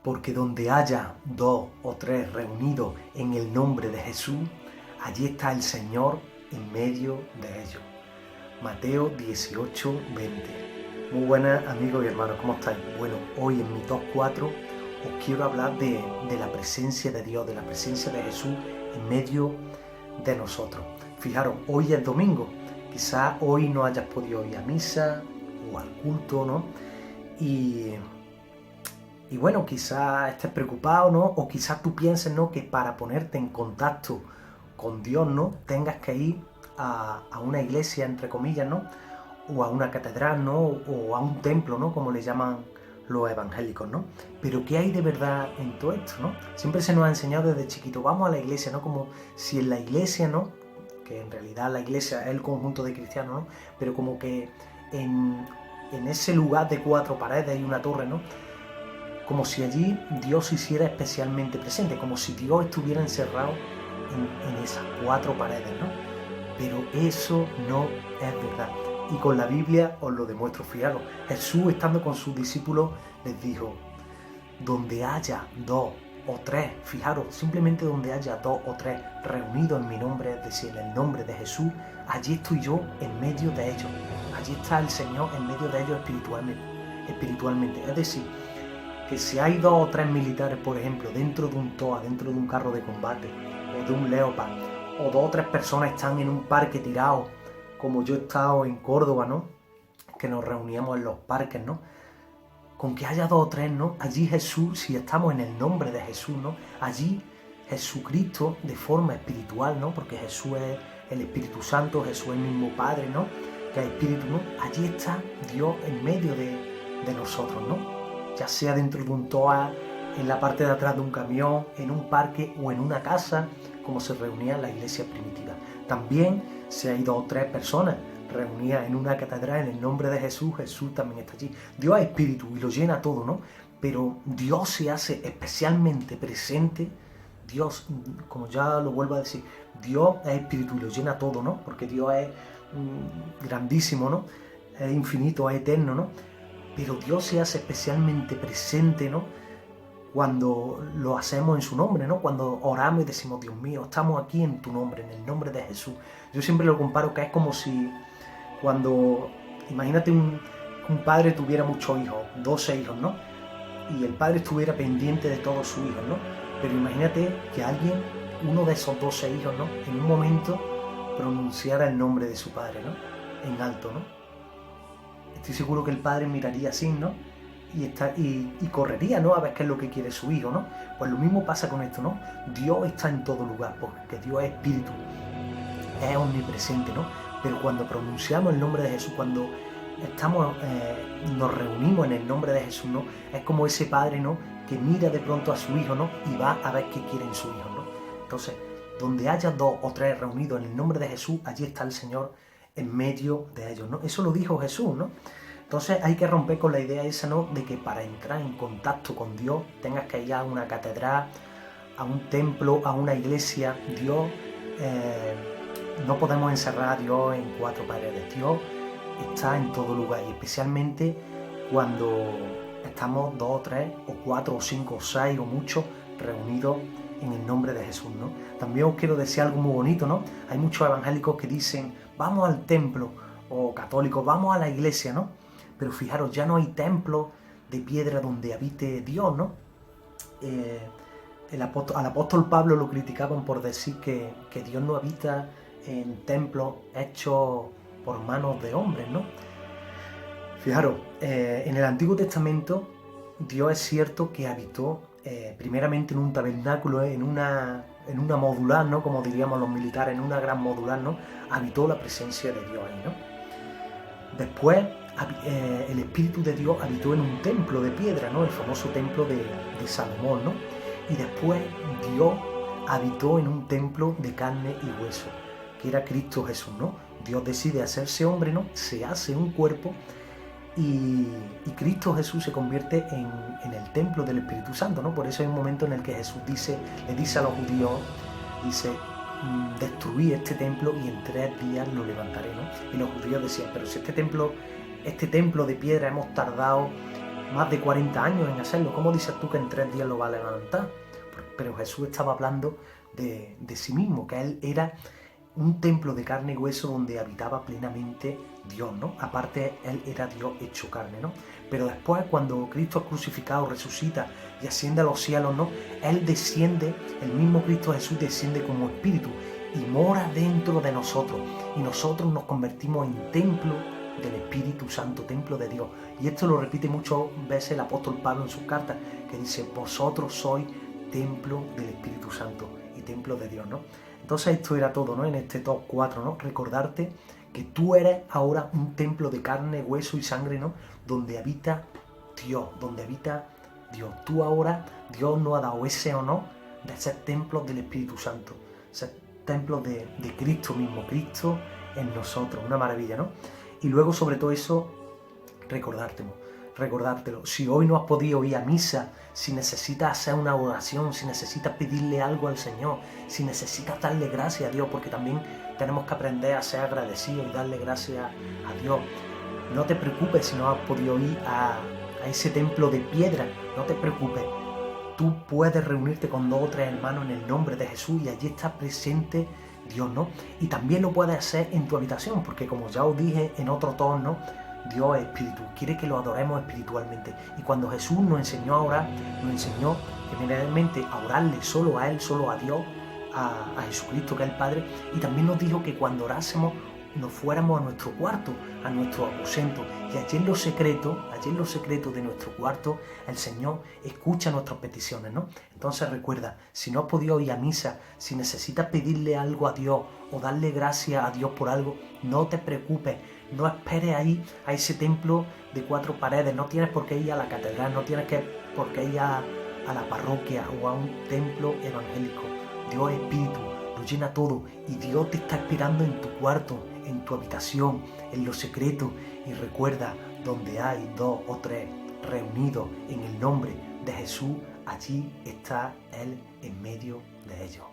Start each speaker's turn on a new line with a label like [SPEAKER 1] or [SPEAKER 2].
[SPEAKER 1] porque donde haya dos o tres reunidos en el nombre de Jesús, allí está el Señor en medio de ellos. Mateo 18, 20. Muy buenas amigos y hermanos, ¿cómo estáis? Bueno, hoy en mi top 4 os quiero hablar de la presencia de Dios, de la presencia de Jesús en medio de nosotros. Fijaros, hoy es domingo, quizás hoy no hayas podido ir a misa o al culto, ¿no? Y bueno, quizás estés preocupado, ¿no? O quizás tú pienses, ¿no?, que para ponerte en contacto con Dios, ¿no?, tengas que ir a una iglesia, entre comillas, ¿no?, o a una catedral, ¿no?, o a un templo, ¿no?, como le llaman los evangélicos, ¿no? Pero ¿qué hay de verdad en todo esto, no? Siempre se nos ha enseñado desde chiquito, vamos a la iglesia, ¿no? Como si en la iglesia, ¿no?, que en realidad la iglesia es el conjunto de cristianos, ¿no?, pero como que en ese lugar de 4 paredes y una torre, ¿no?, como si allí Dios se hiciera especialmente presente, como si Dios estuviera encerrado en esas 4 paredes, ¿no? Pero eso no es verdad. Y con la Biblia os lo demuestro, fijaros. Jesús, estando con sus discípulos, les dijo, donde haya 2 o 3, fijaros, simplemente donde haya 2 o 3 reunidos en mi nombre, es decir, en el nombre de Jesús, allí estoy yo en medio de ellos. Allí está el Señor en medio de ellos espiritualmente. Es decir, que si hay 2 o 3 militares, por ejemplo, dentro de un TOA, dentro de un carro de combate, o de un Leopard, o 2 o 3 personas están en un parque tirados, como yo he estado en Córdoba, ¿no?, que nos reuníamos en los parques, ¿no?, con que haya 2 o 3, ¿no?, allí Jesús, si estamos en el nombre de Jesús, ¿no?, allí Jesucristo de forma espiritual, ¿no?, porque Jesús es el Espíritu Santo, Jesús es el mismo Padre, ¿no?, que es Espíritu, ¿no?, allí está Dios en medio de nosotros, ¿no?, ya sea dentro de un TOA, en la parte de atrás de un camión, en un parque o en una casa, como se reunía en la iglesia primitiva. También, si hay 2 o 3 personas reunidas en una catedral en el nombre de Jesús, Jesús también está allí. Dios es espíritu y lo llena todo, ¿no? Pero Dios se hace especialmente presente. Dios, como ya lo vuelvo a decir, Dios es espíritu y lo llena todo, ¿no? Porque Dios es grandísimo, ¿no? Es infinito, es eterno, ¿no? Pero Dios se hace especialmente presente, ¿no?, cuando lo hacemos en su nombre, ¿no?, cuando oramos y decimos, Dios mío, estamos aquí en tu nombre, en el nombre de Jesús. Yo siempre lo comparo que es como si cuando, imagínate un padre tuviera muchos hijos, 12 hijos, ¿no?, y el padre estuviera pendiente de todos sus hijos, ¿no?, pero imagínate que alguien, uno de esos 12 hijos, ¿no?, en un momento pronunciara el nombre de su padre, ¿no?, en alto, ¿no? Estoy seguro que el padre miraría así, ¿no?, y correría, ¿no?, a ver qué es lo que quiere su hijo, ¿no? Pues lo mismo pasa con esto, ¿no? Dios está en todo lugar, porque Dios es espíritu, es omnipresente, ¿no? Pero cuando pronunciamos el nombre de Jesús, cuando nos reunimos en el nombre de Jesús, ¿no?, es como ese padre, ¿no?, que mira de pronto a su hijo, ¿no?, y va a ver qué quieren su hijo, ¿no? Entonces, donde haya 2 o 3 reunidos en el nombre de Jesús, allí está el Señor en medio de ellos, ¿no? Eso lo dijo Jesús, ¿no? Entonces hay que romper con la idea esa, ¿no?, de que para entrar en contacto con Dios tengas que ir a una catedral, a un templo, a una iglesia. Dios, no podemos encerrar a Dios en 4 paredes. Dios está en todo lugar y especialmente cuando estamos 2 o 3 o 4 o 5 o 6 o muchos reunidos en el nombre de Jesús, ¿no? También os quiero decir algo muy bonito, ¿no? Hay muchos evangélicos que dicen, vamos al templo, o católicos, vamos a la iglesia, ¿no? Pero fijaros, ya no hay templo de piedra donde habite Dios, ¿no? Al apóstol Pablo lo criticaban por decir que Dios no habita en templos hechos por manos de hombres, ¿no? Fijaros, en el Antiguo Testamento Dios es cierto que habitó primeramente en un tabernáculo, en una modular, ¿no?, como diríamos los militares, en una gran modular, ¿no?, habitó la presencia de Dios ahí, ¿no? Después el Espíritu de Dios habitó en un templo de piedra, ¿no?, el famoso templo de Salomón, ¿no? Y después Dios habitó en un templo de carne y hueso, que era Cristo Jesús, ¿no? Dios decide hacerse hombre, ¿no?, se hace un cuerpo y Cristo Jesús se convierte en el templo del Espíritu Santo, ¿no? Por eso hay un momento en el que Jesús le dice a los judíos, dice, destruí este templo y en 3 días lo levantaré, ¿no? Y los judíos decían, pero si este templo de piedra hemos tardado más de 40 años en hacerlo. ¿Cómo dices tú que en 3 días lo va a levantar? Pero Jesús estaba hablando de sí mismo, que Él era un templo de carne y hueso donde habitaba plenamente Dios, ¿no? Aparte, Él era Dios hecho carne, ¿no? Pero después, cuando Cristo es crucificado, resucita y asciende a los cielos, ¿no? Él desciende, el mismo Cristo Jesús desciende como Espíritu y mora dentro de nosotros. Y nosotros nos convertimos en templo del Espíritu Santo, templo de Dios. Y esto lo repite muchas veces el apóstol Pablo en sus cartas, que dice, vosotros sois templo del Espíritu Santo y templo de Dios, ¿no? Entonces esto era todo, ¿no? En este top 4, ¿no? Recordarte que tú eres ahora un templo de carne, hueso y sangre, ¿no? Donde habita Dios, donde habita Dios. Tú ahora, Dios nos ha dado ese honor de ser templos del Espíritu Santo, ser templos de Cristo mismo, Cristo en nosotros, una maravilla, ¿no? Y luego sobre todo eso, recordártelo. Si hoy no has podido ir a misa, si necesitas hacer una oración, si necesitas pedirle algo al Señor, si necesitas darle gracias a Dios, porque también tenemos que aprender a ser agradecidos y darle gracias a Dios. No te preocupes si no has podido ir a ese templo de piedra, no te preocupes. Tú puedes reunirte con 2 o 3 hermanos en el nombre de Jesús y allí está presente Dios, ¿no? Y también lo puedes hacer en tu habitación, porque como ya os dije en otro tono, Dios es espíritu, quiere que lo adoremos espiritualmente. Y cuando Jesús nos enseñó a orar, nos enseñó generalmente a orarle solo a Él, solo a Dios, a Jesucristo, que es el Padre. Y también nos dijo que cuando orásemos, nos fuéramos a nuestro cuarto, a nuestro aposento. Y allí en lo secreto de nuestro cuarto, el Señor escucha nuestras peticiones, ¿no? Entonces recuerda, si no has podido ir a misa, si necesitas pedirle algo a Dios o darle gracias a Dios por algo, no te preocupes. No esperes ahí a ese templo de 4 paredes, no tienes por qué ir a la catedral, no tienes por qué ir a la parroquia o a un templo evangélico. Dios es espíritu, lo llena todo y Dios te está esperando en tu cuarto, en tu habitación, en lo secreto. Y recuerda, donde hay 2 o 3 reunidos en el nombre de Jesús, allí está Él en medio de ellos.